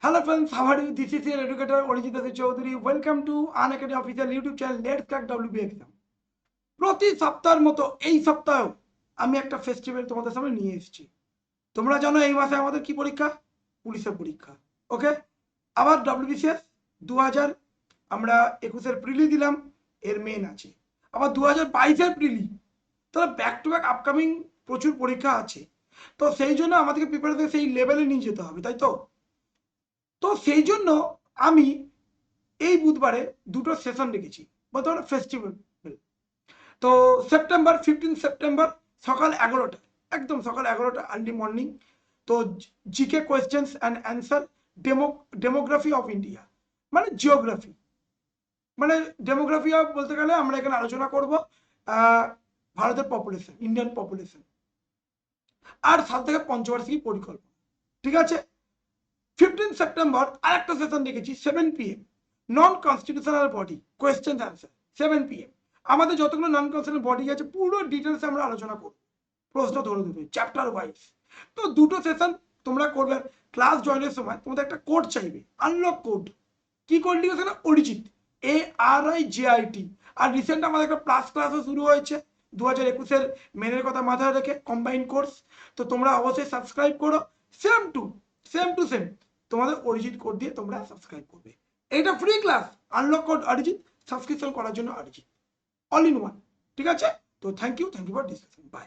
Hello friends, how are you? This is your educator Arijit Basu Chowdhury. Welcome to Unacademy official YouTube channel. Let's crack WBCS. প্রতি সপ্তাহের মতো এই সপ্তাহেও আমি একটা festival তোমাদের সামনে নিয়ে এসেছি। তোমরা জানো এই মাসে আমাদের কি পরীক্ষা? পুলিশের পরীক্ষা। ওকে, আবার WBCS 2000 আমরা 21-এর প্রিলি দিলাম, এর মেন আছে। আবার 2022-এর প্রিলি, তাহলে ব্যাক টু ব্যাক আপকামিং প্রচুর পরীক্ষা আছে। তো সেই জন্য আমাদেরকে প্রিপারেশন সেই লেভেলে নিয়ে যেতে হবে, তাই তো? তো সেই জন্য আমি এই বুধবারে দুটো সেশন রেখেছি, বলতে পারো ফেস্টিভ্যাল। তো সেপ্টেম্বর 15 সেপ্টেম্বর সকাল 11টা, একদম সকাল 11টা আর্লি মর্নিং। তো GK questions and answer, demography of India, মানে জিওগ্রাফি, মানে ডেমোগ্রাফি অফ বলতে গেলে আমরা এখানে আলোচনা করব ভারতের পপুলেশন, ইন্ডিয়ান পপুলেশন, আর সাল থেকে পঞ্চবার্ষিকী পরিকল্পনা। ঠিক আছে, 15 সেপ্টেম্বর আরেকটা সেশন রেখেছি 7 PM, non constitutional body question answer 7 PM। আমাদের যতগুলো নন কনস্টিটিউশনাল বডি আছে পুরো ডিটেলসে আমরা আলোচনা করব, প্রশ্ন ধরে দেবে চ্যাপ্টার ওয়াইজ। তো দুটো সেশন তোমরা করবে। ক্লাস জয়েনের সময় তোমাদের একটা কোড চাইবে, আনলক কোড। কি কোড লিখেছে না? অরিজিৎ, ARIJIT। আর রিসেন্ট আমাদের একটা প্লাস ক্লাসও শুরু হয়েছে 2021-এর মেনের কথা মাথায় রেখে, কম্বাইন কোর্স। তো তোমরা অবশ্যই সাবস্ক্রাইব করো। সেম টু সেম তোমাদের অরিজিৎ কোড দিয়ে তোমরা সাবস্ক্রাইব করবে। এটা free class, unlock code Arijit, subscription করার জন্য অরিজিৎ, অল ইন ওয়ান। ঠিক আছে, তো thank you for discussion, by.